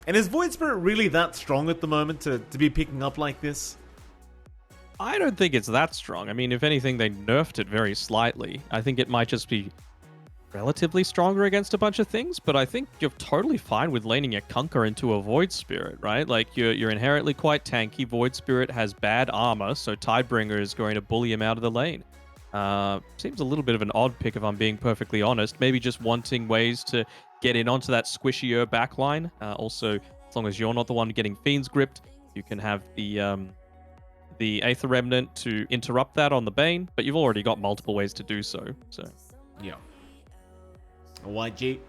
And is Void Spirit really that strong at the moment to be picking up like this? I don't think it's that strong. I mean, if anything, they nerfed it very slightly. I think it might just be relatively stronger against a bunch of things, but I think you're totally fine with laning a Kunkka into a Void Spirit, right? Like, you're inherently quite tanky. Void Spirit has bad armor, so Tidebringer is going to bully him out of the lane. Seems a little bit of an odd pick if I'm being perfectly honest. Maybe just wanting ways to get in onto that squishier backline. Also, as long as you're not the one getting Fiend's gripped, you can have the Aether Remnant to interrupt that on the Bane, but you've already got multiple ways to do so. Yeah. YG.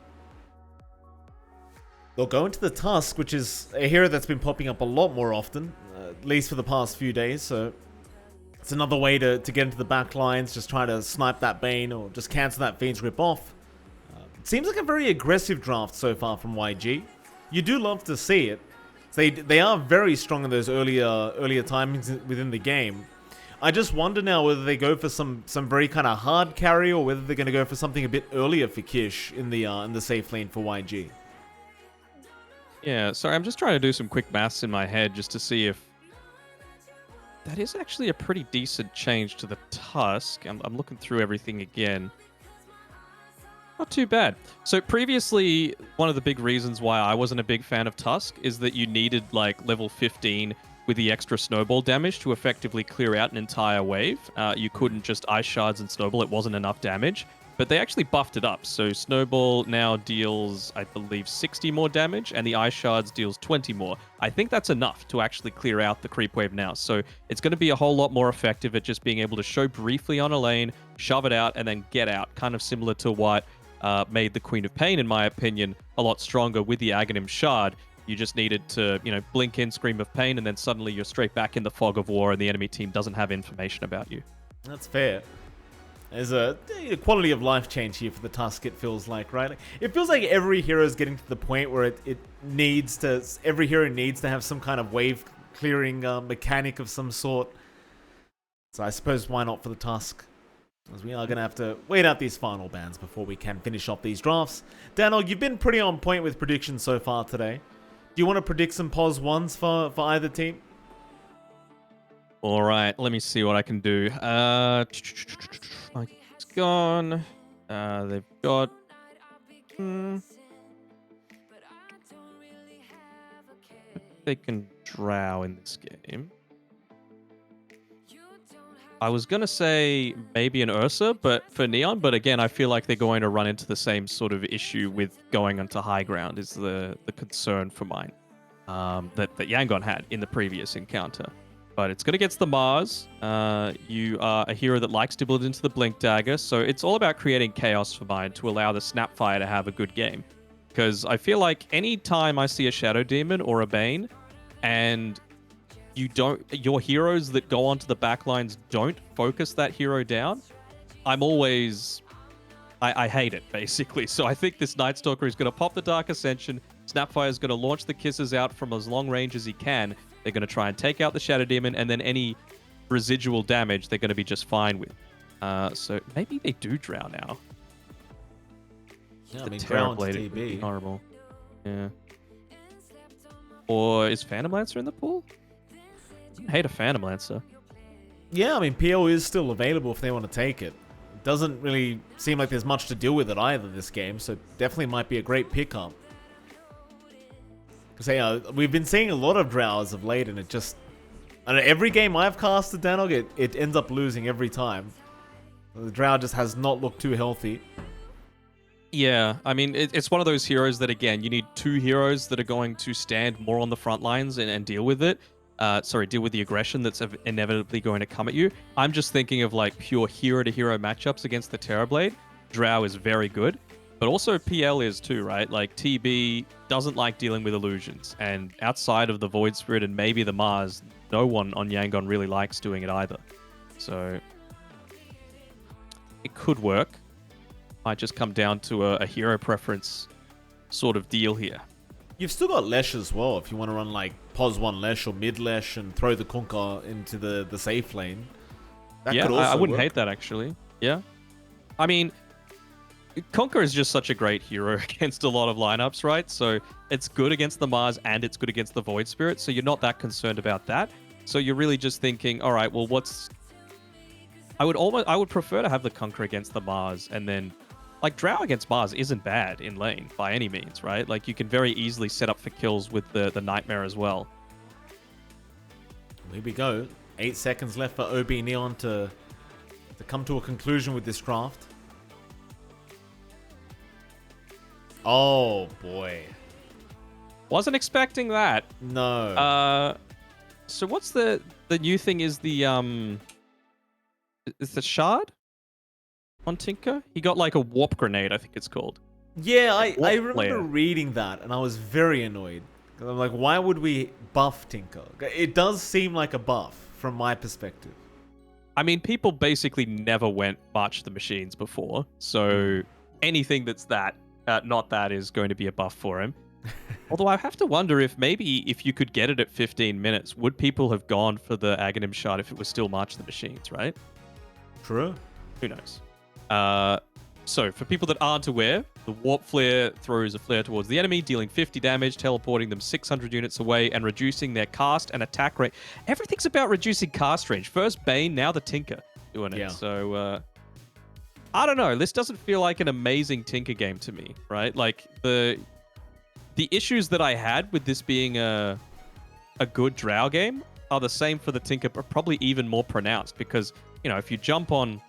They'll go into the Tusk, which is a hero that's been popping up a lot more often, at least for the past few days, so it's another way to get into the back lines, just try to snipe that Bane or just cancel that Fiend's Grip off. It seems like a very aggressive draft so far from YG. You do love to see it. They are very strong in those earlier timings within the game. I just wonder now whether they go for some very kind of hard carry or whether they're going to go for something a bit earlier for Kish in the safe lane for YG. Yeah, sorry, I'm just trying to do some quick maths in my head just to see if that is actually a pretty decent change to the Tusk. I'm looking through everything again. Not too bad. So previously, one of the big reasons why I wasn't a big fan of Tusk is that you needed like level 15 with the extra snowball damage to effectively clear out an entire wave. You couldn't just ice shards and snowball, it wasn't enough damage. But they actually buffed it up. So snowball now deals, I believe, 60 more damage, and the ice shards deals 20 more. I think that's enough to actually clear out the creep wave now. So it's going to be a whole lot more effective at just being able to show briefly on a lane, shove it out, and then get out. Kind of similar to what made the Queen of Pain, in my opinion, a lot stronger with the Aghanim Shard. You just needed to, blink in, scream of pain, and then suddenly you're straight back in the fog of war, and the enemy team doesn't have information about you. That's fair. There's a quality of life change here for the Tusk, it feels like, right? It feels like every hero is getting to the point where every hero needs to have some kind of wave clearing mechanic of some sort. So I suppose why not for the Tusk? As we are going to have to wait out these final bans before we can finish off these drafts. Danog, you've been pretty on point with predictions so far today. Do you want to predict some POS 1s for either team? All right, let me see what I can do. It's gone. They've got... They can drow in this game. I was going to say maybe an Ursa, but for Neon, but again, I feel like they're going to run into the same sort of issue with going onto high ground is the concern for mine that Yangon had in the previous encounter. But it's going against the Mars. You are a hero that likes to build into the Blink Dagger, so it's all about creating chaos for mine to allow the Snapfire to have a good game. Because I feel like any time I see a Shadow Demon or a Bane, and your heroes that go onto the backlines don't focus that hero down, I'm always... I hate it, basically. So I think this Night Stalker is going to pop the Dark Ascension. Snapfire is going to launch the Kisses out from as long range as he can. They're going to try and take out the Shadow Demon, and then any residual damage they're going to be just fine with. So maybe they do drow now. Yeah, the Terrorblade would be horrible. Yeah. Or is Phantom Lancer in the pool? I hate a Phantom Lancer. Yeah, I mean, PO is still available if they want to take it. It doesn't really seem like there's much to deal with it either this game, so definitely might be a great pickup. Because we've been seeing a lot of drow as of late, and it just... I don't know, every game I've casted Danog, it ends up losing every time. The drow just has not looked too healthy. Yeah, I mean, it's one of those heroes that, again, you need two heroes that are going to stand more on the front lines and deal with it. Deal with the aggression that's inevitably going to come at you. I'm just thinking of like pure hero-to-hero matchups against the Terrorblade. Drow is very good, but also PL is too, right? Like TB doesn't like dealing with illusions, and outside of the Void Spirit and maybe the Mars, no one on Yangon really likes doing it either. So it could work. Might just come down to a hero preference sort of deal here. You've still got Lesh as well, if you want to run like POS 1 Lesh or mid Lesh and throw the Kunkka into the safe lane. That could also I wouldn't hate that, actually. Yeah. I mean, Conquer is just such a great hero against a lot of lineups, right? So it's good against the Mars and it's good against the Void Spirit, so you're not that concerned about that. So you're really just thinking, all right, well, I would prefer to have the Conquer against the Mars, and then like Drow against Mars isn't bad in lane by any means, right? Like you can very easily set up for kills with the Nightmare as well. Here we go. 8 seconds left for OB.Neon to come to a conclusion with this craft. Oh boy. Wasn't expecting that. No. So what's the new thing is the shard on Tinker? He got like a warp grenade, I think it's called. Yeah, I remember reading that and I was very annoyed. I'm like, why would we buff Tinker? It does seem like a buff from my perspective. I mean, people basically never went March the Machines before, so anything that's not that is going to be a buff for him. Although I have to wonder if you could get it at 15 minutes, would people have gone for the Aghanim shard if it was still March the Machines, right? True. Who knows? So, for people that aren't aware, the Warp Flare throws a flare towards the enemy, dealing 50 damage, teleporting them 600 units away, and reducing their cast and attack rate. Everything's about reducing cast range. First Bane, now the Tinker doing it. Yeah. So, I don't know. This doesn't feel like an amazing Tinker game to me, right? Like, the issues that I had with this being a good Drow game are the same for the Tinker, but probably even more pronounced because, you know, if you jump on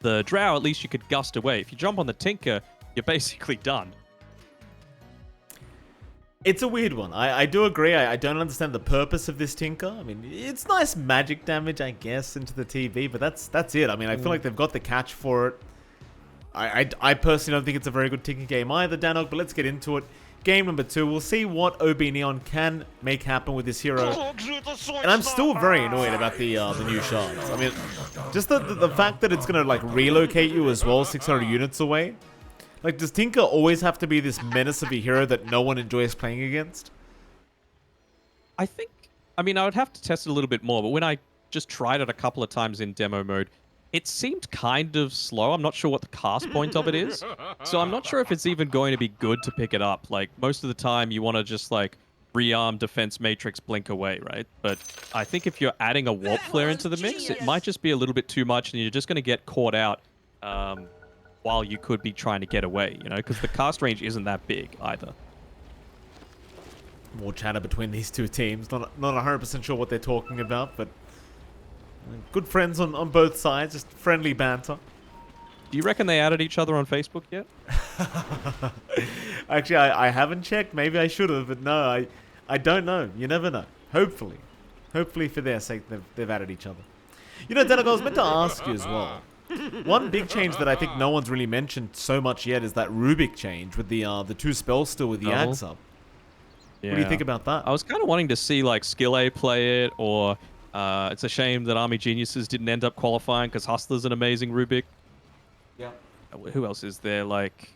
the Drow, at least you could gust away. If you jump on the Tinker, you're basically done. It's a weird one. I do agree. I don't understand the purpose of this Tinker. I mean, it's nice magic damage, I guess, into the TV, but that's it. I mean, I feel like they've got the catch for it. I personally don't think it's a very good Tinker game either, Danog, but let's get into it. Game number 2, we'll see what OB.Neon can make happen with this hero. And I'm still very annoyed about the new shards. I mean, just the fact that it's going to, like, relocate you as well 600 units away. Like, does Tinker always have to be this menace of a hero that no one enjoys playing against? I mean, I would have to test it a little bit more, but when I just tried it a couple of times in demo mode, it seemed kind of slow. I'm not sure what the cast point of it is. So I'm not sure if it's even going to be good to pick it up. Like, most of the time you want to just, like, rearm defense matrix blink away, right? But I think if you're adding a warp flare into the mix, it might just be a little bit too much and you're just going to get caught out while you could be trying to get away, you know? Because the cast range isn't that big either. More chatter between these two teams. Not 100% sure what they're talking about, but good friends on both sides, just friendly banter. Do you reckon they added each other on Facebook yet? Actually, I haven't checked. Maybe I should have, but no, I don't know. You never know. Hopefully for their sake, they've added each other. You know, Danog, I was meant to ask you as well. One big change that I think no one's really mentioned so much yet is that Rubik change with the 2 spells still with the Ags up. Yeah. What do you think about that? I was kind of wanting to see like Skill A play it, or it's a shame that Army Geniuses didn't end up qualifying because Hustler's an amazing Rubik. Yeah. Who else is there? Like,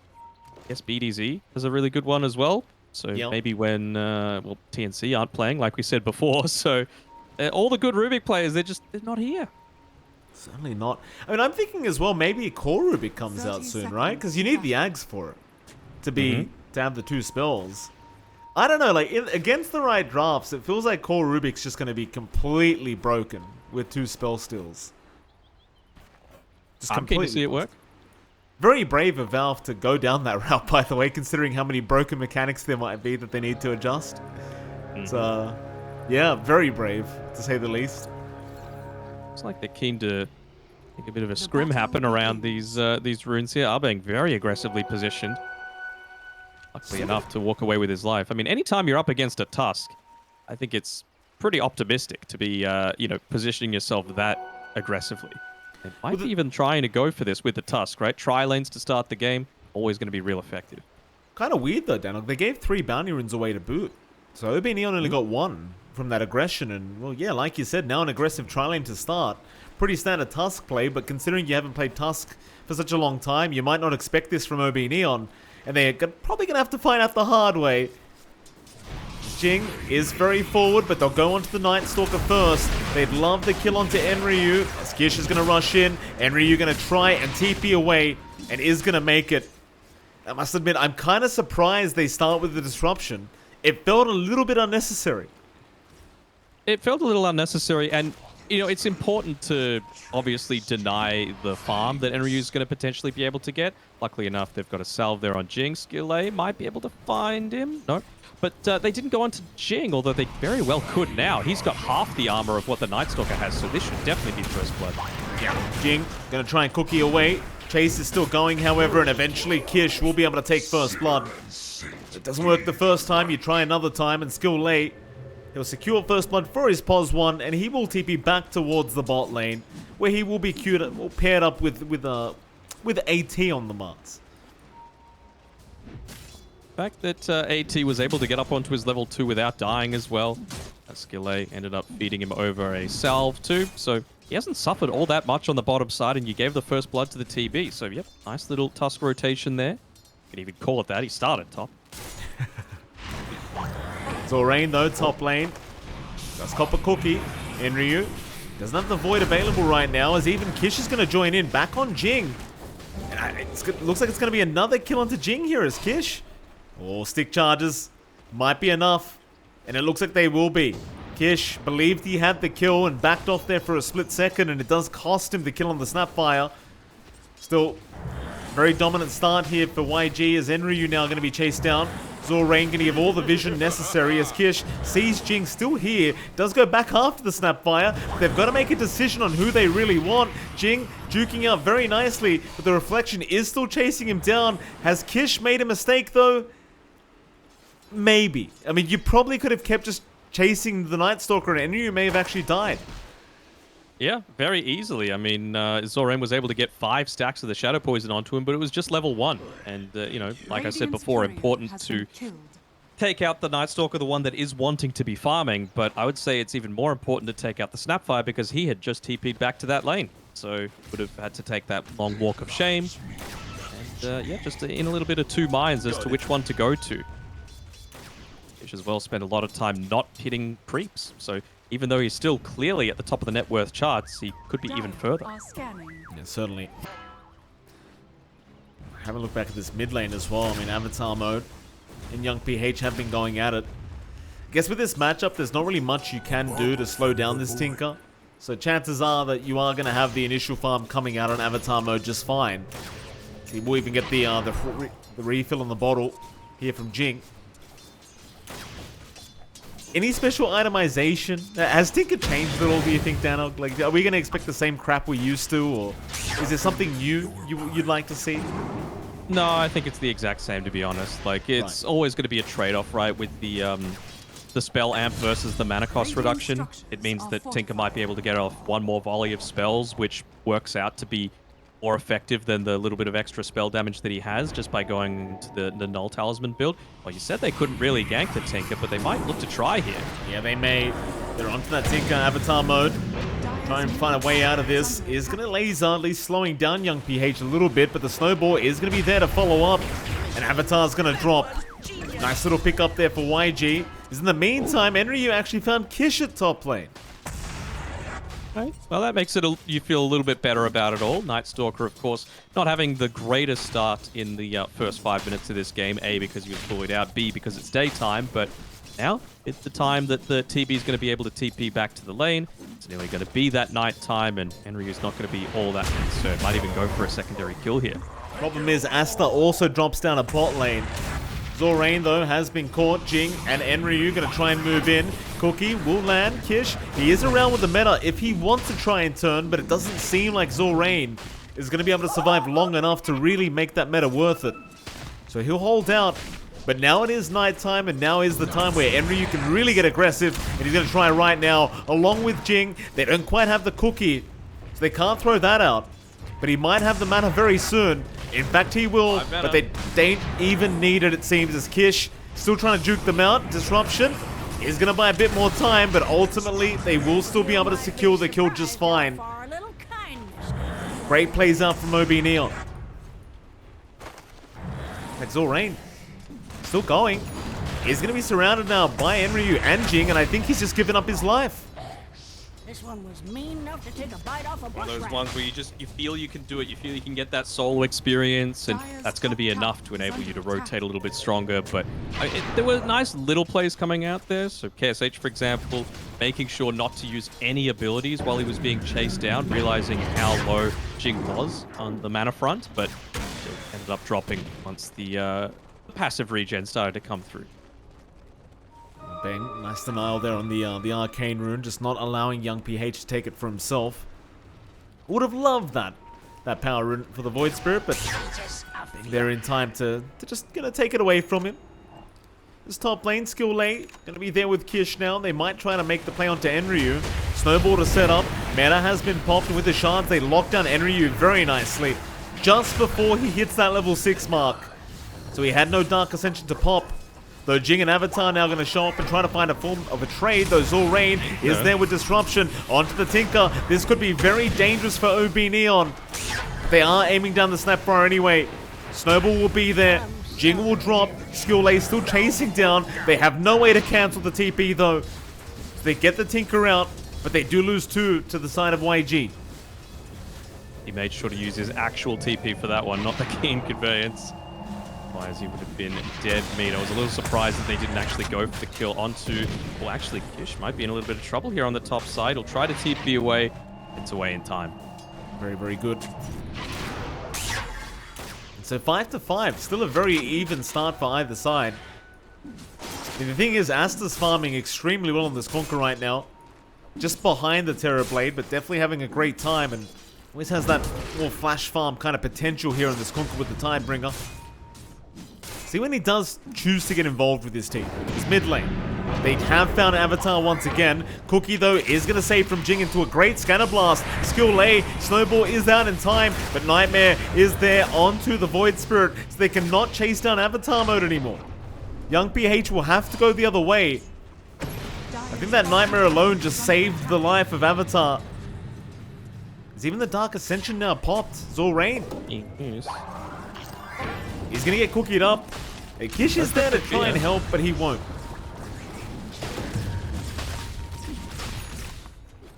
I guess BDZ is a really good one as well. So maybe when TNC aren't playing, like we said before. So all the good Rubik players, they're not here. Certainly not. I mean, I'm thinking as well, maybe Core Rubik comes out soon, right? Because you need the Ags for it to have the 2 spells. I don't know, like, against the right drafts, it feels like Core Rubik's just going to be completely broken with 2 spell stills. I'm keen to see it work. Very brave of Valve to go down that route, by the way, considering how many broken mechanics there might be that they need to adjust. So, yeah, very brave, to say the least. Looks like they're keen to make a bit of a scrim happen around these runes here. Are being very aggressively positioned. Luckily enough to walk away with his life. I mean, anytime you're up against a Tusk, I think it's pretty optimistic to be, positioning yourself that aggressively. They might be even trying to go for this with the Tusk, right? Tri-lanes to start the game, always going to be real effective. Kind of weird though, Danog. They gave 3 bounty runes away to boot. So OB.Neon only got 1 from that aggression. And, well, yeah, like you said, now an aggressive tri-lane to start. Pretty standard Tusk play, but considering you haven't played Tusk for such a long time, you might not expect this from OB.Neon. And they're probably going to have to find out the hard way. Jing is very forward, but they'll go onto the Night Stalker first. They'd love the kill onto Enryu. Skish is going to rush in. Enryu gonna try and TP away and is gonna make it. I must admit, I'm kind of surprised they start with the disruption. It felt a little bit unnecessary. It felt a little unnecessary, and you know, it's important to obviously deny the farm that Enryu's going to potentially be able to get. Luckily enough, they've got a salve there on Jing. Skill A might be able to find him. No. But they didn't go on to Jing, although they very well could now. He's got half the armor of what the Night Stalker has, so this should definitely be first blood. Yeah, Jing gonna try and cookie away. Chase is still going, however, and eventually Kish will be able to take first blood. It doesn't work the first time, you try another time, and Skill A, he'll secure first blood for his POS 1, and he will TP back towards the bot lane, where he will be paired up with AT on the marks. The fact that AT was able to get up onto his level 2 without dying as well. Skill A ended up feeding him over a salve too, so he hasn't suffered all that much on the bottom side, and you gave the first blood to the TB, so yep, nice little Tusk rotation there. You could even call it that, he started top. Zorain though, top lane. Does cop a cookie. Enryu doesn't have the Void available right now, as even Kish is going to join in. Back on Jing. And it looks like it's going to be another kill onto Jing here as Kish. Oh, stick charges. Might be enough. And it looks like they will be. Kish believed he had the kill and backed off there for a split second, and it does cost him the kill on the Snapfire. Still, very dominant start here for YG, as Enryu now going to be chased down. Zorain going to give all the vision necessary as Kish sees Jing still here. Does go back after the Snapfire. They've got to make a decision on who they really want. Jing juking out very nicely, but the reflection is still chasing him down. Has Kish made a mistake though? Maybe. I mean, you probably could have kept just chasing the Night Stalker, and Enryu may have actually died. Yeah, very easily. I mean, Zorain was able to get 5 stacks of the Shadow Poison onto him, but it was just level 1. And, you know, like I said before, important to take out the Night Stalker, the one that is wanting to be farming. But I would say it's even more important to take out the Snapfire, because he had just TP'd back to that lane. So would have had to take that long walk of shame. And, yeah, just in a little bit of two minds as to which one to go to. Which as well spent a lot of time not hitting creeps. So even though he's still clearly at the top of the net worth charts, he could be even further. Yeah, certainly. Have a look back at this mid lane as well. I mean, Avatar mode and Young PH have been going at it. I guess with this matchup, there's not really much you can do to slow down this Tinker. So chances are that you are going to have the initial farm coming out on Avatar mode just fine. So we'll even get the refill on the bottle here from Jing. Any special itemization? Has Tinker changed at all, do you think, Danog? Like, are we going to expect the same crap we used to, or is there something new you'd like to see? No, I think it's the exact same, to be honest. Like, it's always going to be a trade-off, right, with the spell amp versus the mana cost reduction. It means that Tinker might be able to get off one more volley of spells, which works out to be more effective than the little bit of extra spell damage that he has just by going to the Null Talisman build. Well, you said they couldn't really gank the Tinker, but they might look to try here. Yeah, they may. They're onto that Tinker Avatar mode. Try and find a way out of this. Is going to laser, at least slowing down Young PH a little bit, but the Snowball is going to be there to follow up. And Avatar's going to drop. Nice little pick up there for YG. Is in the meantime, Enryu actually found Kish at top lane. Right. Well, that makes it you feel a little bit better about it all. Night Stalker, of course, not having the greatest start in the first 5 minutes of this game. A, because he was bullied out. B, because it's daytime. But now it's the time that the TB is going to be able to TP back to the lane. It's nearly going to be that night time, and Enryu's not going to be all that concerned. Might even go for a secondary kill here. Problem is, Asta also drops down a bot lane. Zorain, though, has been caught. Jing and Enryu going to try and move in. Cookie will land. Kish, he is around with the meta if he wants to try and turn, but it doesn't seem like Zorain is going to be able to survive long enough to really make that meta worth it. So he'll hold out. But now it is nighttime, and now is the time where Enryu can really get aggressive, and he's going to try right now, along with Jing. They don't quite have the cookie, so they can't throw that out. But he might have the mana very soon. In fact, he will, but they don't even need it, it seems, as Kish still trying to juke them out. Disruption is going to buy a bit more time, but ultimately, they will still be able to secure the kill just fine. Great plays out from OB.Neon. Like Zorain, still going. He's going to be surrounded now by Enryu and Jing, and I think he's just given up his life. This one was mean enough to take a bite off a bush One of those rat. ones where you feel you can do it, you feel you can get that solo experience, and that's going to be enough to enable you to rotate a little bit stronger. But there were nice little plays coming out there. So KSH, for example, making sure not to use any abilities while he was being chased down, realizing how low Jing was on the mana front, but ended up dropping once the passive regen started to come through. Bang, nice denial there on the arcane rune, just not allowing young PH to take it for himself. Would have loved that power rune for the Void Spirit, but they're in time to just gonna take it away from him. This top lane, skill lane, gonna be there with Kish now. They might try to make the play onto Enryu. Snowball to set up. Mana has been popped, and with the shards, they lock down Enryu very nicely just before he hits that level 6 mark. So he had no Dark Ascension to pop. Though Jing and Avatar now going to show up and try to find a form of a trade. Though Zul'Rain is there with Disruption onto the Tinker. This could be very dangerous for OB.Neon. They are aiming down the Snapfire anyway. Snowball will be there. Jing will drop. Skill A still chasing down. They have no way to cancel the TP though. So they get the Tinker out, but they do lose 2 to the side of YG. He made sure to use his actual TP for that one, not the Keen Conveyance. Otherwise, he would have been dead meat. I was a little surprised that they didn't actually go for the kill onto... Well, actually, Kish might be in a little bit of trouble here on the top side. He'll try to TP away. It's away in time. Very, very good. So 5-5. Still a very even start for either side. And the thing is, Asta's farming extremely well on this Conquer right now. Just behind the Terror Blade, but definitely having a great time. And always has that more flash farm kind of potential here on this Conquer with the Tidebringer. See when he does choose to get involved with his team. It's mid lane. They have found Avatar once again. Cookie, though, is going to save from Jing into a great Scanner Blast. Skill A, Snowball is out in time, but Nightmare is there onto the Void Spirit, so they cannot chase down Avatar mode anymore. Young PH will have to go the other way. I think that Nightmare alone just saved the life of Avatar. Is even the Dark Ascension now popped? Zul'Rain. Yes. He's gonna get cookied up. Kish is there to try and help, but he won't.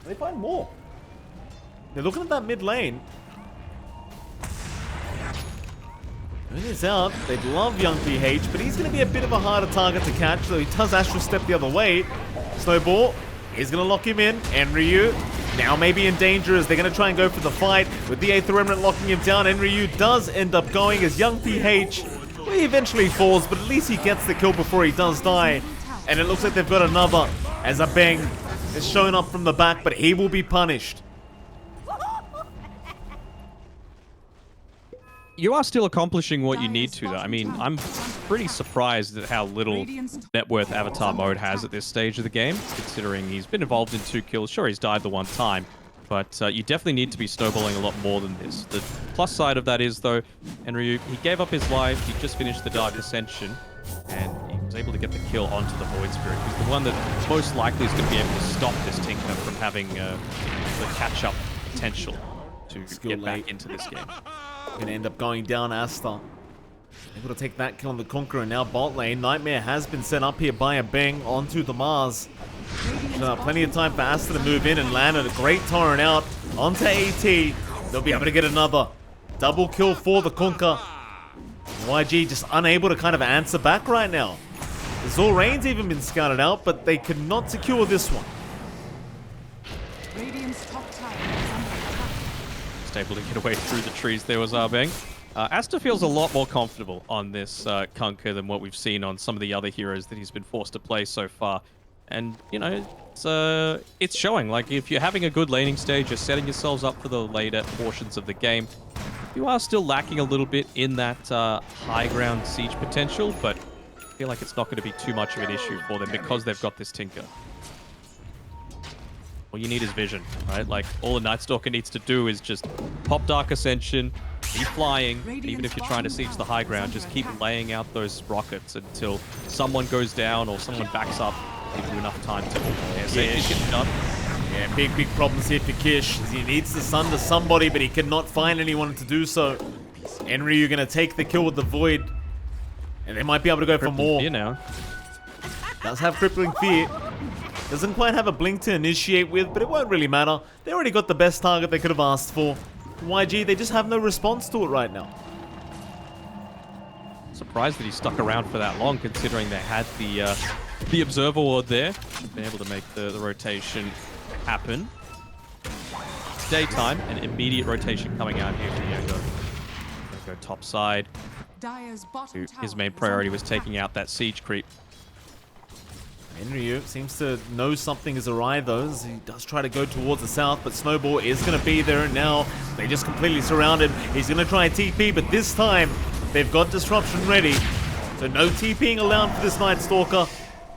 They find more. They're looking at that mid lane. Moon is out. They'd love young PH, but he's gonna be a bit of a harder target to catch, though he does Astral Step the other way. Snowball is gonna lock him in. Enryu now maybe in danger as they're going to try and go for the fight. With the Aether Remnant locking him down, Enryu does end up going as young PH, well, he eventually falls, but at least he gets the kill before he does die. And it looks like they've got another as a Bang is showing up from the back, but he will be punished. You are still accomplishing what you need to, though. I mean, I'm pretty surprised at how little net worth Avatar mode has at this stage of the game, considering he's been involved in 2 kills. Sure, he's died the one time, but you definitely need to be snowballing a lot more than this. The plus side of that is, though, Enryu, he gave up his life, he just finished the Dark Ascension, and he was able to get the kill onto the Void Spirit. He's the one that most likely is going to be able to stop this Tinker from having the catch-up potential to get back into this game. Gonna end up going down Asta. Able to take that kill on the Conqueror. Now bot lane. Nightmare has been set up here by a Bang onto the Mars. Plenty of time for Asta to move in and land a great torrent out onto AT. They'll be able to get another double kill for the Conquer. YG just unable to kind of answer back right now. Zul'Rain's even been scouted out, but they could not secure this one. Able to get away through the trees there was Arbeng. Asta feels a lot more comfortable on this Kunkka than what we've seen on some of the other heroes that he's been forced to play so far. And, you know, it's showing. Like, if you're having a good laning stage, you're setting yourselves up for the later portions of the game. You are still lacking a little bit in that high ground siege potential, but I feel like it's not going to be too much of an issue for them because they've got this Tinker. All you need is vision, right? Like, all a Night Stalker needs to do is just pop Dark Ascension, be flying, even if you're trying to siege the high ground, just keep laying out those rockets until someone goes down or someone backs up, give you enough time to get done. Yeah, big problems here for Kish. He needs to sunder somebody, but he cannot find anyone to do so. Enryu going to take the kill with the Void, and they might be able to go for more. Fear now. Does have Crippling Fear. Doesn't quite have a blink to initiate with, but it won't really matter. They already got the best target they could have asked for. YG, they just have no response to it right now. Surprised that he stuck around for that long, considering they had the observer ward there. Should have been able to make the rotation happen. It's daytime, and immediate rotation coming out here for Yangon. Gonna go top side. His main priority was taking out that siege creep. Henryu seems to know something is awry though, as he does try to go towards the south, but Snowball is going to be there, and now they just completely surrounded. He's going to try TP, but this time they've got Disruption ready. So no TPing allowed for this Night Stalker.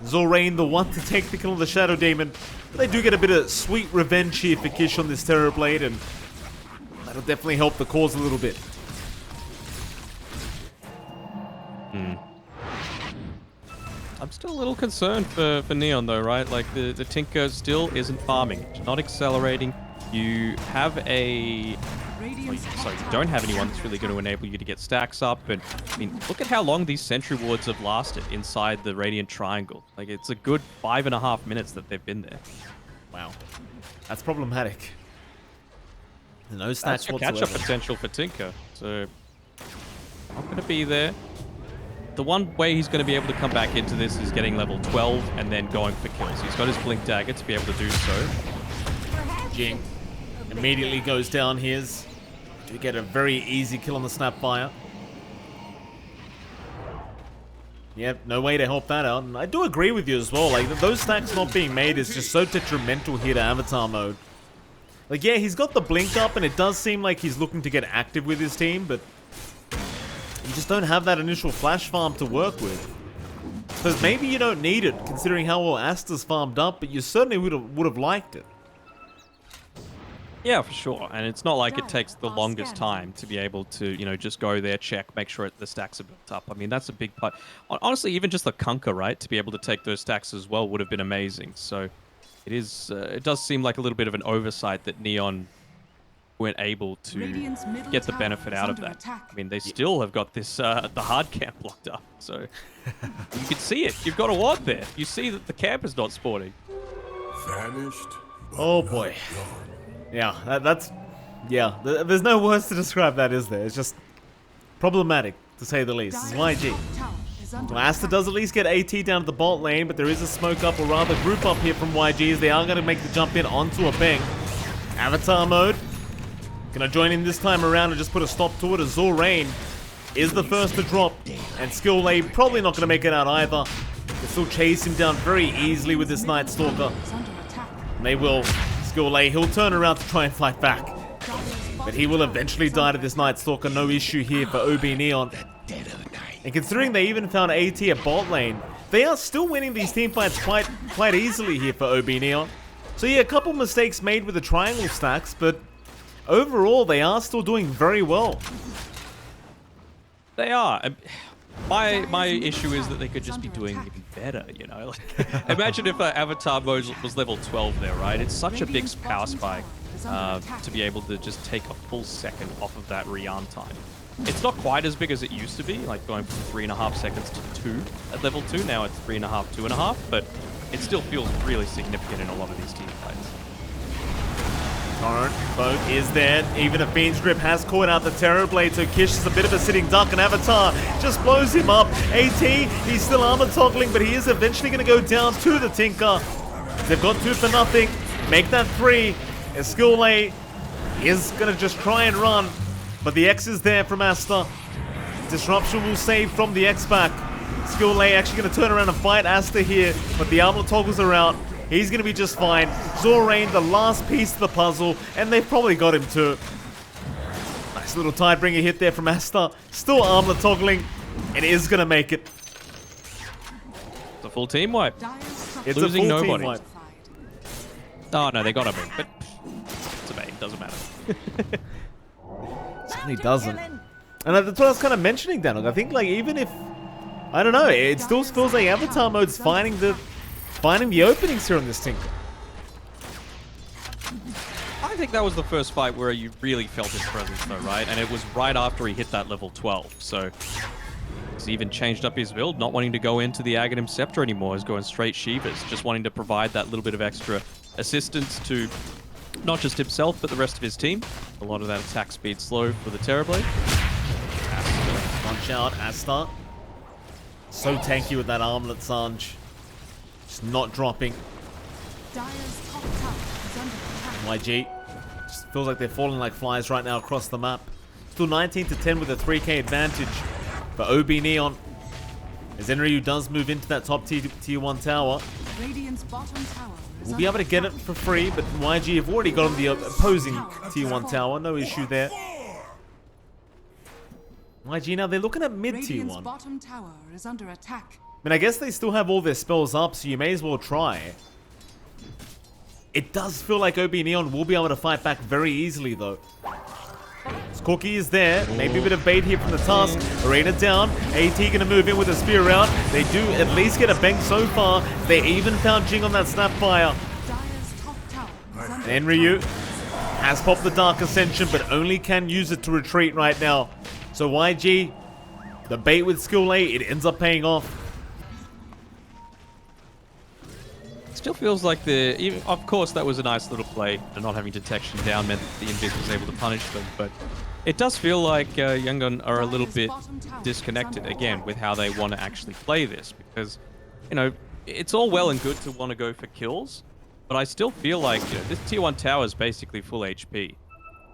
Zorain the one to take the kill on the Shadow Demon. But they do get a bit of sweet revenge here for Kish on this Terrorblade, and that'll definitely help the cause a little bit. I'm still a little concerned for Neon though, right? Like the Tinker still isn't farming, not accelerating. You have a... you don't have anyone that's really going to enable you to get stacks up. And I mean, look at how long these sentry wards have lasted inside the Radiant Triangle. Like, it's a good 5.5 minutes that they've been there. Wow. That's problematic. No stacks whatsoever. That's your catch-up potential for Tinker. So, not going to be there. The one way he's going to be able to come back into this is getting level 12 and then going for kills. He's got his Blink Dagger to be able to do so. Jing immediately goes down his. Do get a very easy kill on the Snapfire. Yep, no way to help that out. And I do agree with you as well. Like, those stacks not being made is just so detrimental here to Avatar mode. Like, yeah, he's got the blink up, and it does seem like he's looking to get active with his team, but you just don't have that initial flash farm to work with. Because maybe you don't need it, considering how well Asta's farmed up, but you certainly would have liked it. Yeah, for sure. And it's not like it takes the longest time to be able to, you know, just go there, check, make sure the stacks are built up. I mean, that's a big part. Honestly, even just the Kunkka, right, to be able to take those stacks as well would have been amazing. So it is, it does seem like a little bit of an oversight that Neon weren't able to get the benefit out of that. I mean, they still have got this, the hard camp locked up. So you can see it. You've got a ward there. You see that the camp is not spawning. Vanished. Oh boy. Yeah, that's... Yeah, there's no words to describe that, is there? It's just problematic, to say the least. This is YG. Well, Asta does at least get AT down to the bot lane, but there is a smoke up, or rather group up here from YG, as they are going to make the jump in onto a Beng. Avatar mode. Gonna join in this time around and just put a stop to it, as Zorain is the first to drop. And Skill Lay probably not going to make it out either. They still chase him down very easily with this Night Stalker. And they will... Skill Lay, he'll turn around to try and fight back. But he will eventually die to this Night Stalker, no issue here for OB.Neon. And considering they even found AT at bot lane, they are still winning these teamfights quite easily here for OB.Neon. So yeah, a couple mistakes made with the triangle stacks, but overall they are still doing very well. They are. My issue is that they could just be doing even better, you know? Like, imagine if Avatar mode was level 12 there, right? It's such a big power spike to be able to just take a full second off of that rearm time. It's not quite as big as it used to be, like going from 3.5 seconds to 2 at level 2. Now it's 3.5, 2.5, but it still feels really significant in a lot of these team fights. Torrent, Boat is there. Even a Fiend's Grip has caught out the Terrorblade, so Kish is a bit of a sitting duck, and Avatar just blows him up. AT, he's still armor toggling, but he is eventually going to go down to the Tinker. They've got 2 for nothing. Make that 3. And Skill Lay is going to just try and run, but the X is there from Asta. Disruption will save from the X back. Skill Lay actually going to turn around and fight Asta here, but the armor toggles are out. He's going to be just fine. Zorain, the last piece of the puzzle, and they've probably got him too. Nice little Tidebringer hit there from Asta. Still armor toggling. It is going to make it. It's a full team wipe. It's Losing a full nobody. team wipe. Oh no, they got a bait, but it's a bait. Doesn't matter. Certainly doesn't. And that's what I was kind of mentioning, Danog. I think, like, even if... I don't know, it still feels like Avatar mode's finding the openings here on this Tinker. I think that was the first fight where you really felt his presence though, right? And it was right after he hit that level 12. So even changed up his build, not wanting to go into the Aghanim Scepter anymore. He's going straight Shivas, just wanting to provide that little bit of extra assistance to not just himself, but the rest of his team. A lot of that attack speed slow for the Terrorblade. Punch out, Asta. So tanky with that armlet, Sanj. Just not dropping. YG. Just feels like they're falling like flies right now across the map. Still 19 to 10 with a 3k advantage for OB.Neon. As Enryu does move into that top tier 1 tower. We'll be able to get it for free, but YG have already got on the opposing tier 1 tower. No issue there. YG now, they're looking at mid tier 1. Bottom tower is under attack. I mean, I guess they still have all their spells up, so you may as well try. It does feel like OB.Neon will be able to fight back very easily, though. Cookie is there. Maybe a bit of bait here from the Tusk. Arena down. AT gonna move in with a spear round. They do at least get a bang so far. They even found Jing on that Snapfire. And Ryu has popped the Dark Ascension, but only can use it to retreat right now. So YG, the bait with skill A, it ends up paying off. Still feels like of course that was a nice little play, and not having detection down meant that the Invis was able to punish them, but it does feel like Yangon are a little bit disconnected again with how they want to actually play this, because, you know, it's all well and good to want to go for kills, but I still feel like, you know, this tier 1 tower is basically full HP.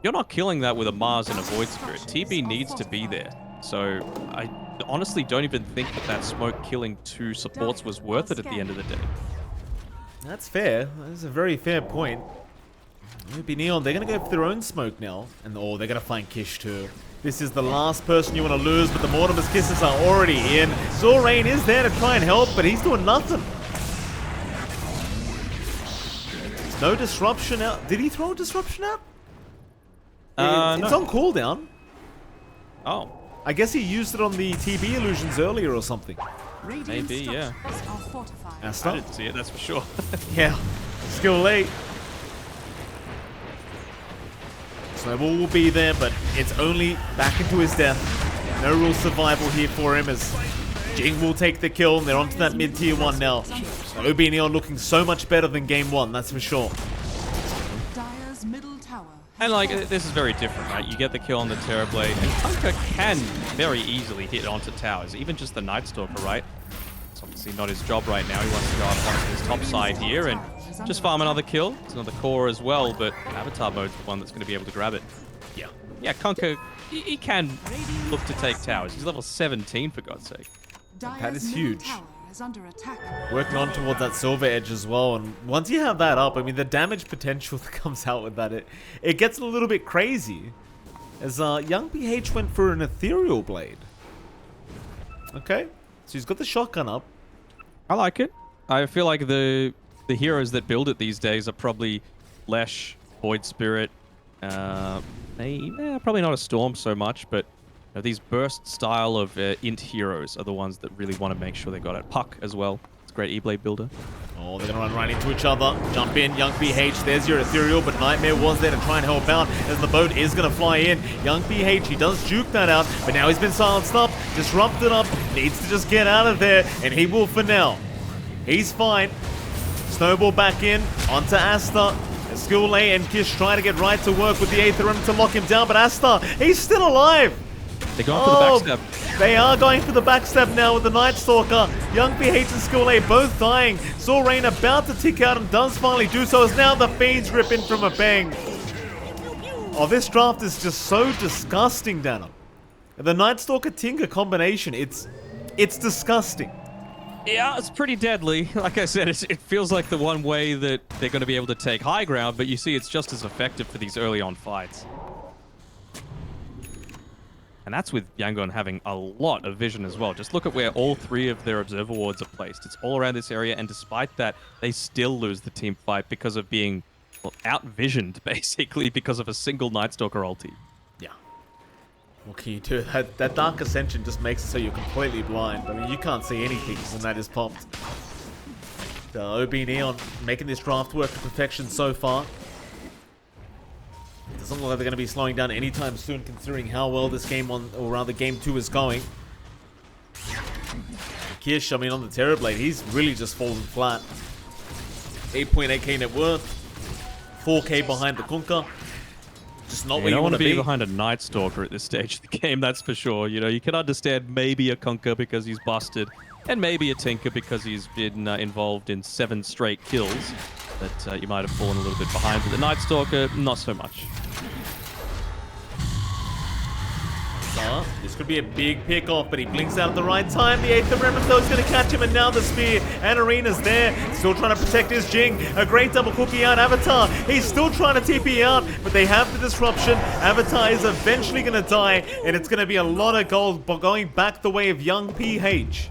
You're not killing that with a Mars and a Void Spirit. TB needs to be there. So I honestly don't even think that smoke killing 2 supports was worth it at the end of the day. That's fair. That's a very fair point. OB.Neon, they're going to go for their own smoke now. And they're going to find Kish too. This is the last person you want to lose, but the Mortimer's Kisses are already in. Zorain is there to try and help, but he's doing nothing. There's no disruption out. Did he throw a disruption out? It's no. on cooldown. Oh. I guess he used it on the TB illusions earlier or something. Maybe, yeah. Asta? I didn't see it, that's for sure. Yeah. Skill late. Snowball will be there, but it's only back into his death. No real survival here for him as Jing will take the kill, and they're onto that mid-tier 1 now. OB.Neon looking so much better than game 1, that's for sure. And like, this is very different, right? You get the kill on the Terrorblade, and Kunkka can very easily hit onto towers, even just the Night Stalker, right? It's obviously not his job right now. He wants to go up onto his top side here and just farm another kill. It's another core as well, but Avatar Mode's the one that's going to be able to grab it. Yeah. Yeah, Kunkka, he can look to take towers. He's level 17, for God's sake. That is huge. Working on towards that silver edge as well, and once you have that up, I mean, the damage potential that comes out with that, it gets a little bit crazy. As young PH went for an ethereal blade. Okay, so he's got the shotgun up. I like it. I feel like the heroes that build it these days are probably Lesh, Void Spirit, probably not a Storm so much, but these burst style of int heroes are the ones that really want to make sure they got it. Puck as well. It's a great E-Blade builder. Oh, they're going to run right into each other. Jump in, Young PH. There's your ethereal, but Nightmare was there to try and help out as the boat is going to fly in. Young PH, he does juke that out, but now he's been silenced up, disrupted up, needs to just get out of there, and he will for now. He's fine. Snowball back in, onto Asta. Skill A and Kish trying to get right to work with the Aether to lock him down, but Asta, he's still alive. They're going for the backstab. They are going for the backstab now with the Night Stalker. Young PH and Skill A both dying. Zorain about to tick out and does finally do so as now the Fiends rip in from a bang. Oh, this draft is just so disgusting, Danog. The Night Stalker Tinker combination, it's disgusting. Yeah, it's pretty deadly. Like I said, it feels like the one way that they're going to be able to take high ground, but you see it's just as effective for these early on fights. And that's with Yangon having a lot of vision as well. Just look at where all 3 of their observer wards are placed. It's all around this area, and despite that, they still lose the team fight because of being out-visioned, basically, because of a single Night Stalker ulti. Yeah. What can you do? That Dark Ascension just makes it so you're completely blind. I mean, you can't see anything when that is popped. OB.Neon making this draft work to perfection so far. It doesn't look like they're going to be slowing down anytime soon, considering how well this game or rather game 2 is going. Kish, I mean, on the Terrorblade, he's really just fallen flat. 8.8k net worth, 4k behind the Kunkka. Just not where you want to be. Behind a Night Stalker at this stage of the game, that's for sure. You know, you can understand maybe a Kunkka because he's busted, and maybe a Tinker because he's been involved in 7 straight kills. That you might have fallen a little bit behind, but the Night Stalker, not so much. This could be a big pick-off, but he blinks out at the right time. The 8th Remnant, though, is going to catch him, and now the Spear. And Arena's there, still trying to protect his Jing. A great double cookie out. Avatar, he's still trying to TP out, but they have the disruption. Avatar is eventually going to die, and it's going to be a lot of gold going back the way of young PH.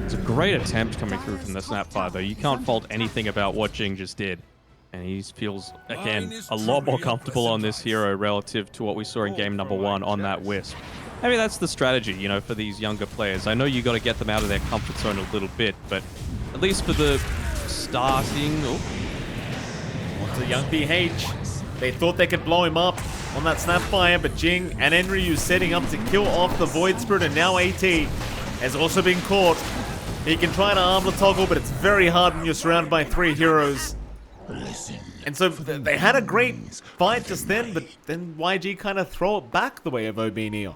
It's a great attempt coming through from the Snapfire, though. You can't fault anything about what Jing just did. And he feels, again, a lot more comfortable on this hero relative to what we saw in game number 1 on that Wisp. I mean, that's the strategy, you know, for these younger players. I know you got to get them out of their comfort zone a little bit, but at least for the starting... Onto the young PH. They thought they could blow him up on that Snapfire, but Jing and Enryu setting up to kill off the Void Spirit, and now AT has also been caught. He can try to arm the toggle, but it's very hard when you're surrounded by 3 heroes. And so they had a great fight just then, but then YG kind of throw it back the way of OB.Neon.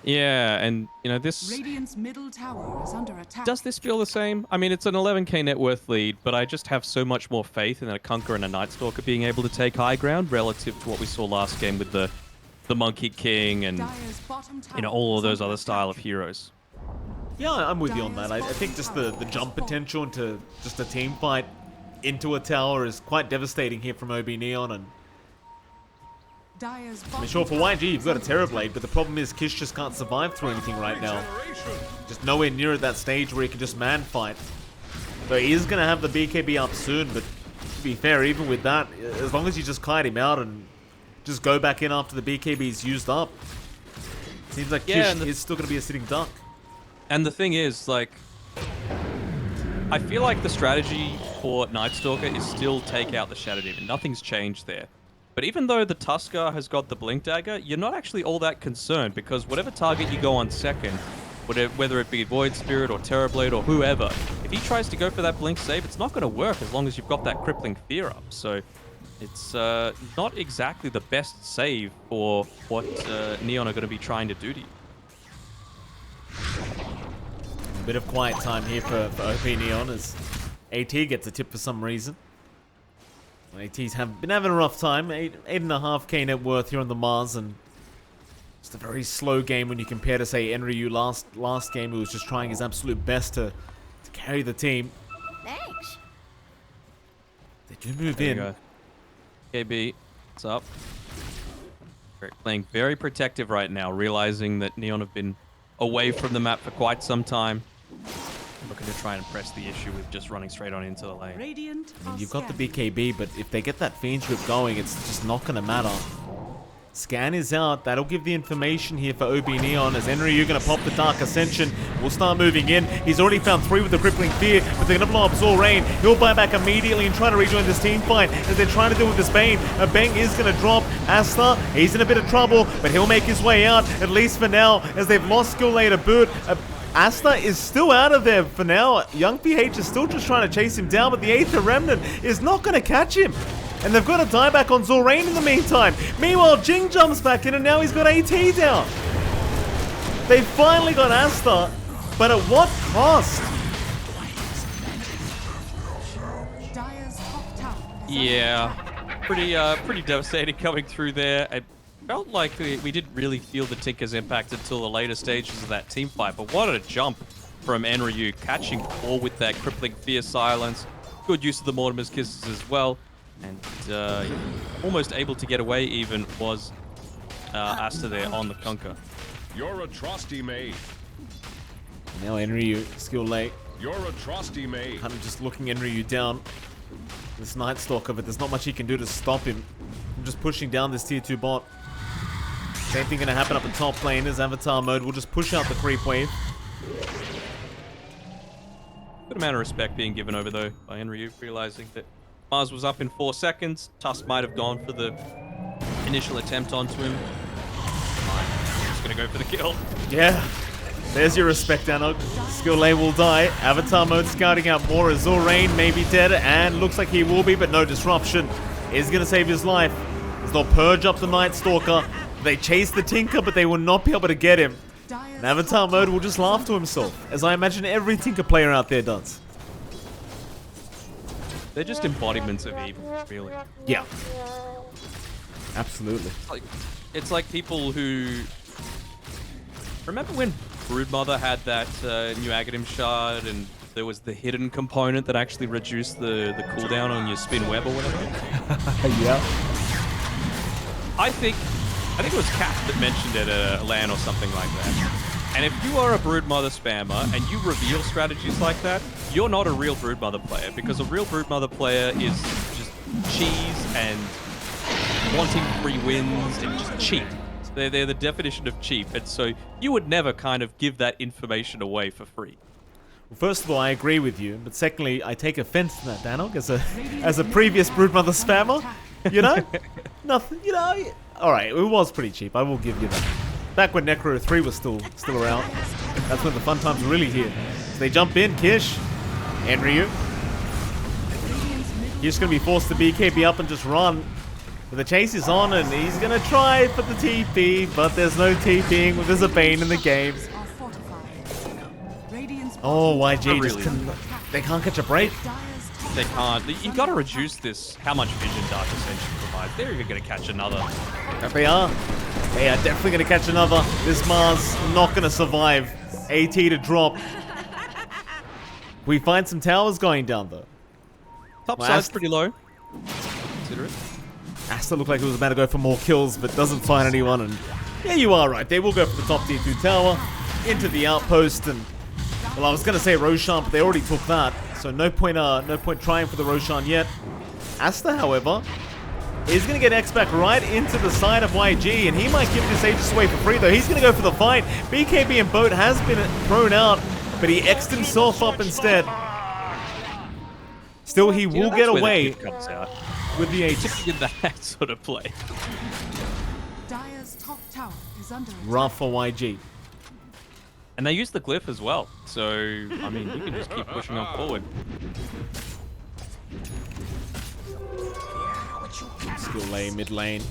Yeah, and you know, this Radiant's middle tower is under attack. does this feel the same? I mean, it's an 11k net worth lead, but I just have so much more faith in a Kunkka and a Night Stalker being able to take high ground relative to what we saw last game with the Monkey King and you know, all of those other style of heroes. Yeah, I'm with you on that. I think just the jump potential into just a team fight into a tower is quite devastating here from OB.Neon, and I mean, sure, for YG you've got a Terrorblade, but the problem is Kish just can't survive through anything right now. Just nowhere near at that stage where he can just man fight. So he is going to have the BKB up soon, but to be fair, even with that, as long as you just kite him out and just go back in after the BKB is used up, seems like Kish is still going to be a sitting duck. And the thing is, like, I feel like the strategy for Night Stalker is still take out the Shadow Demon. Nothing's changed there. But even though the Tusker has got the Blink Dagger, you're not actually all that concerned, because whatever target you go on second, whether it be Void Spirit or Terrorblade or whoever, if he tries to go for that Blink save, it's not going to work as long as you've got that Crippling Fear up. So it's not exactly the best save for what Neon are going to be trying to do to you. A bit of quiet time here for OB.Neon as AT gets a tip for some reason. AT's been having a rough time. 8.5k net worth here on the Mars, and just a very slow game when you compare to, say, Enryu last game, who was just trying his absolute best to carry the team. Thanks. They do move in. KB, what's up? Playing very protective right now, realizing that Neon have been away from the map for quite some time. Looking to try and press the issue with just running straight on into the lane. Radiant I mean, you've got the BKB, but if they get that Fiend's Whip going, it's just not going to matter. Scan is out. That'll give the information here for OB.Neon as Enryu going to pop the Dark Ascension. We'll start moving in. He's already found 3 with the Crippling Fear, but they're going to blow up Zorain. He'll buy back immediately and try to rejoin this team fight as they're trying to deal with this Bane. A Bang is going to drop. Asta, he's in a bit of trouble, but he'll make his way out, at least for now, as they've lost skill later boot. Asta is still out of there for now. Young PH is still just trying to chase him down, but the 8th Remnant is not going to catch him. And they've got a dieback on Zorain in the meantime. Meanwhile, Jing jumps back in, and now he's got AT down. They finally got Asta, but at what cost? Yeah, pretty devastating coming through there. I felt like we didn't really feel the Tinker's impact until the later stages of that team fight, but what a jump from Enryu, catching all with that Crippling Fear silence. Good use of the Mortimer's Kisses as well. And almost able to get away even was Asta there on the Kunkka. You're a trusty maid. Now Enryu, skill late. You're a trusty maid. Kind of just looking Enryu down. This Night Stalker, but there's not much he can do to stop him. I'm just pushing down this tier 2 bot. Same thing gonna happen up in top lane as Avatar mode. We'll just push out the creep wave. Good amount of respect being given over though by Enryu, realizing that Mars was up in 4 seconds. Tusk might have gone for the initial attempt onto him. Just gonna go for the kill. Yeah. There's your respect, Danog. Skill lane will die. Avatar mode scouting out more. Azure Rain may be dead, and looks like he will be, but no disruption is going to save his life. They'll purge up the Night Stalker. They chase the Tinker, but they will not be able to get him. And Avatar mode will just laugh to himself, as I imagine every Tinker player out there does. They're just embodiments of evil, really. Yeah. Absolutely. It's like people who... Remember when Broodmother had that new Agadim shard and there was the hidden component that actually reduced the cooldown on your spin web or whatever? Yeah. I think it was Kat that mentioned it at a LAN or something like that. And if you are a Broodmother spammer and you reveal strategies like that, you're not a real Broodmother player, because a real Broodmother player is just cheese and wanting free wins and just cheap. They're the definition of cheap, and so you would never kind of give that information away for free. Well, first of all, I agree with you, but secondly, I take offense to that, Danog, as a previous Broodmother spammer. You know? Nothing, you know? Alright, it was pretty cheap, I will give you that. Back when Necro 3 was still around. That's when the fun times were really here. So they jump in, Kish, and Ryu. He's going to be forced to BKB up and just run. But the chase is on, and he's going to try for the TP, but there's no TPing. There's a Bane in the game. Oh, YG just they can't catch a break. They can't. You've got to reduce this, how much vision Dark Ascension provides. They're even going to catch another. They are. They are definitely going to catch another. This Mars not going to survive. AT to drop. We find some towers going down, though. Top side's pretty low. Consider it. Asta looked like it was about to go for more kills, but doesn't find anyone. And yeah, you are right. They will go for the top tier 2 tower, into the outpost, and well, I was going to say Roshan, but they already took that, so no point trying for the Roshan yet. Asta, however, is going to get X back right into the side of YG, and he might give this Aegis away for free, though. He's going to go for the fight. BKB and Boat has been thrown out, but he X'd himself up instead. Still, he will get away with the Aegis. In that sort of play. Dire's top tower is under Rough for YG. And they use the glyph as well, so I mean, you can just keep pushing on forward. Skill lane, mid lane,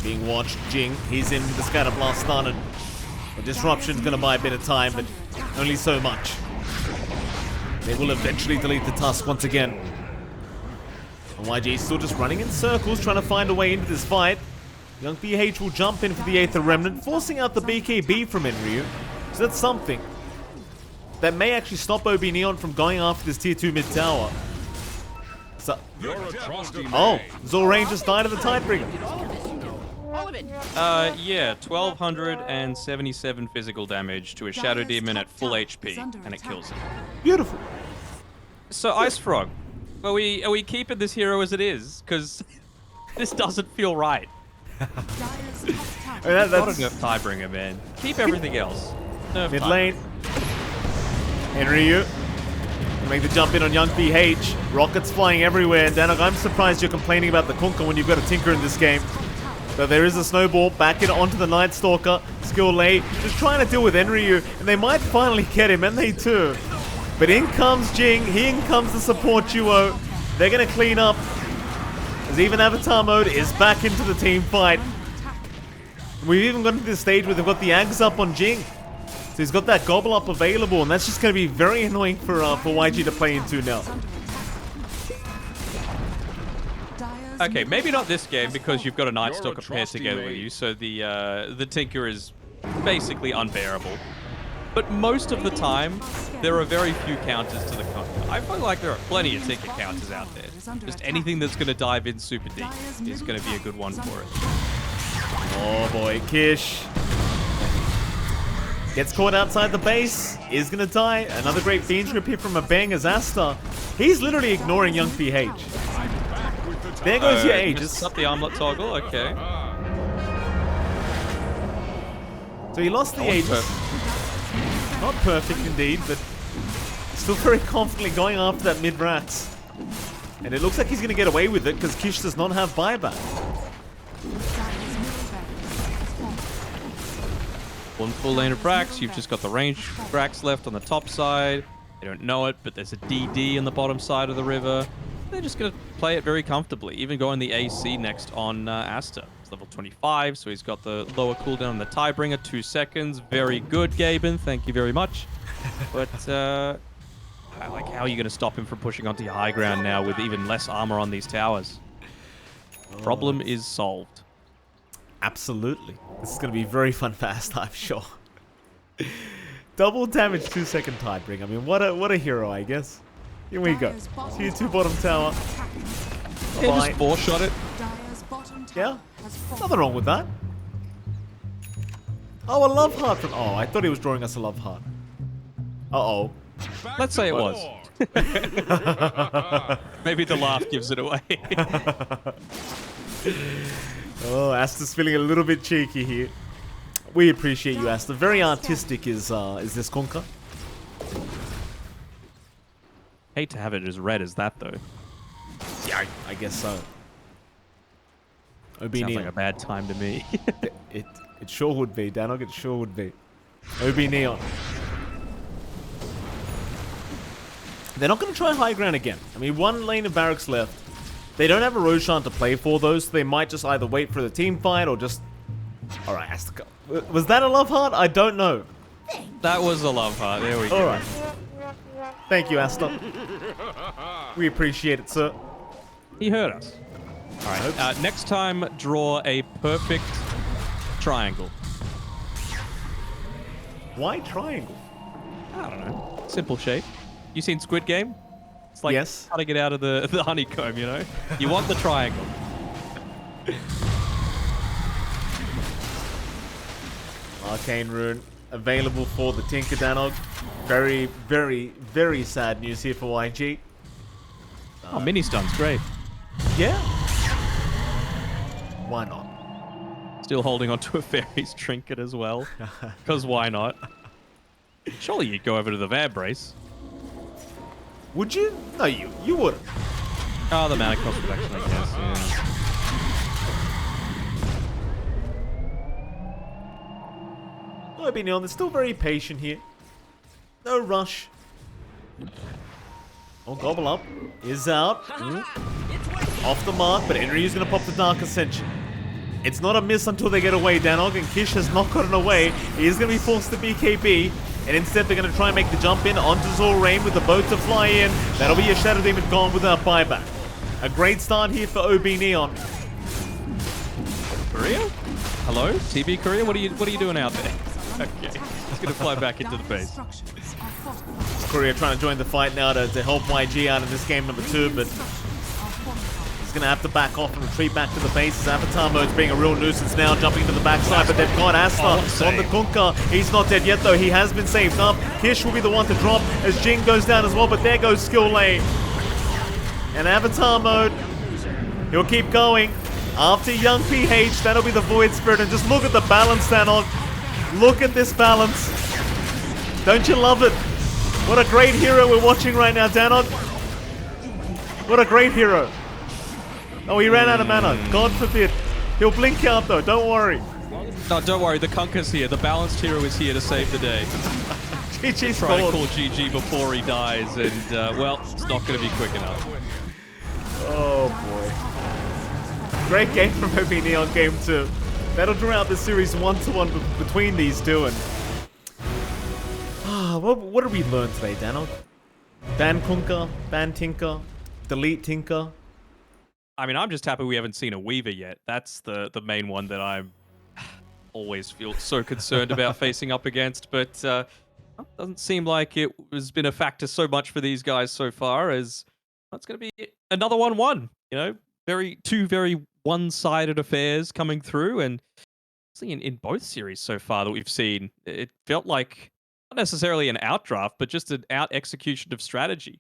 being watched. Jing, he's in with the scatter blast stun, and the disruption's gonna buy a bit of time, but only so much. They will eventually delete the Tusk once again. And YG is still just running in circles, trying to find a way into this fight. Young BH will jump in for the Aether Remnant, forcing out the BKB from Enryu. So that's something that may actually stop OB.Neon from going after this tier 2 mid tower. So, oh, Zorain just died of the Tidebringer. Yeah, 1277 physical damage to a Shadow Demon at full HP, and it kills him. Beautiful. So Ice Frog, are we keeping this hero as it is? Because this doesn't feel right. Dire's top tower. That's Not a nerf Tidebringer, man. Keep everything else. Nerf mid Tidebringer. lane. Enryu. Make the jump in on Young BH. Rockets flying everywhere. And Danog, I'm surprised you're complaining about the Kunkka when you've got a Tinker in this game. But there is a snowball back in onto the Night Stalker. Skill late, just trying to deal with Enryu, and they might finally get him, and they do. But in comes Jing, in comes the support duo. They're gonna clean up, as even Avatar mode is back into the team fight. We've even gotten to this stage where they've got the Ags up on Jing. So he's got that gobble up available, and that's just gonna be very annoying for YG to play into now. Okay, maybe not this game because you've got a Night Stalker paired together with you, so the Tinker is basically unbearable. But most of the time, there are very few counters to the Kunkka. I feel like there are plenty of Tinker counters out there. Just anything that's going to dive in super deep is going to be a good one for it. Oh boy, Kish. Gets caught outside the base, is gonna die. Another great Fiend's Grip here from a bang as Asta. He's literally ignoring Young PH. There goes your Aegis. Up the armlet toggle, okay. So he lost the Aegis. Not perfect indeed, but still very confidently going after that mid-Rax. And it looks like he's gonna get away with it because Kish does not have buyback. One full lane of Brax. You've just got the range Brax left on the top side. They don't know it, but there's a DD on the bottom side of the river. They're just going to play it very comfortably, even going the AC next on Asta. He's level 25, so he's got the lower cooldown on the Tiebringer, 2 seconds. Very good, Gaben. Thank you very much. But like, how are you going to stop him from pushing onto your high ground now with even less armor on these towers? Problem is solved. Absolutely. This is going to be very fun fast, I'm sure. Double damage 2-second Tidebringer. I mean, what a hero, I guess. Here we go. Tier 2 bottom tower. Yeah, just 4-shot it. Yeah, nothing wrong with that. Oh, a love heart from... Oh, I thought he was drawing us a love heart. Uh-oh. Let's say it was. Maybe the laugh gives it away. Oh, Asta's feeling a little bit cheeky here. We appreciate you, Asta. Very artistic is this Kunkka. Hate to have it as red as that, though. Yeah, I guess so. Sounds like a bad time to me. it sure would be, Danog. It sure would be. OB.Neon. They're not going to try high ground again. I mean, one lane of barracks left. They don't have a Roshan to play for those, so they might just either wait for the team fight or just... Alright, Asta. Was that a love heart? I don't know. That was a love heart. There we go. Alright. Thank you, Asta. We appreciate it, sir. He heard us. Alright, next time, draw a perfect triangle. Why triangle? I don't know. Simple shape. You seen Squid Game? It's like yes. how to get out of the honeycomb, you know? You want the triangle. Arcane Rune available for the Tinker Danog. Very, very, very sad news here for YG. Oh, mini stun's great. Yeah. Why not? Still holding onto a fairy's trinket as well. Because why not? Surely you'd go over to the Vambrace. Would you? No, you wouldn't. Oh, the mana cost reduction, I guess, yeah. OB.Neon, they're still very patient here. No rush. Oh, Gobble Up is out. Off the mark, but Enryu's going to pop the Dark Ascension. It's not a miss until they get away, Danog, and Kish has not gotten away. He is going to be forced to BKB, and instead they're going to try and make the jump in onto Zorain with the boat to fly in. That'll be a Shadow Demon gone without buyback. A great start here for OB.Neon. Korea? Hello? TB Korea? What are you doing out there? Okay. He's going to fly back into the base. Korea trying to join the fight now to help YG out in this game number 2, but he's going to have to back off and retreat back to the base. His avatar mode's being a real nuisance now, jumping to the backside, but they've got Asta on the Kunkka. He's not dead yet, though. He has been saved up. Kish will be the one to drop as Jing goes down as well, but there goes Skill Lane. And avatar mode, he'll keep going. After Young PH, that'll be the Void Spirit, and just look at the balance, Danog. Look at this balance. Don't you love it? What a great hero we're watching right now, Danog. What a great hero. Oh, he ran out of mana. God forbid. He'll blink out, though. Don't worry. No, don't worry. The Kunkka's here. The balanced hero is here to save the day. GG's Try to call GG before he dies, and, well, it's not going to be quick enough. Oh, boy. Great game from OB.Neon game 2. That'll draw out the series 1-1 between these two, and what did we learn today, Danog? Ban Kunkka, ban Tinker, delete Tinker. I mean, I'm just happy we haven't seen a Weaver yet. That's the main one that I always feel so concerned about facing up against, but doesn't seem like it has been a factor so much for these guys so far, as it's going to be another 1-1, you know? Two very one-sided affairs coming through, and in both series so far that we've seen, it felt like not necessarily an outdraft, but just an out-execution of strategy.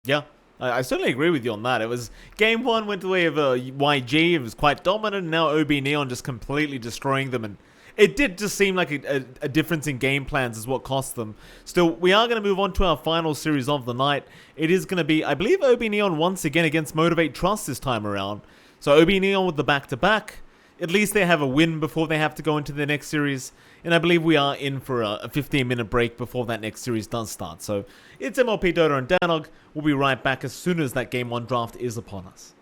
Yeah, I certainly agree with you on that. It was game 1 went the way of YG. It was quite dominant, and now OB.Neon just completely destroying them, and it did just seem like a difference in game plans is what cost them. Still, we are going to move on to our final series of the night. It is going to be, I believe, OB.Neon once again against Motivate Trust this time around. So OB.Neon with the back-to-back. at least they have a win before they have to go into the next series. And I believe we are in for a 15-minute break before that next series does start. So it's MLP Danog and Danog. We'll be right back as soon as that Game 1 draft is upon us.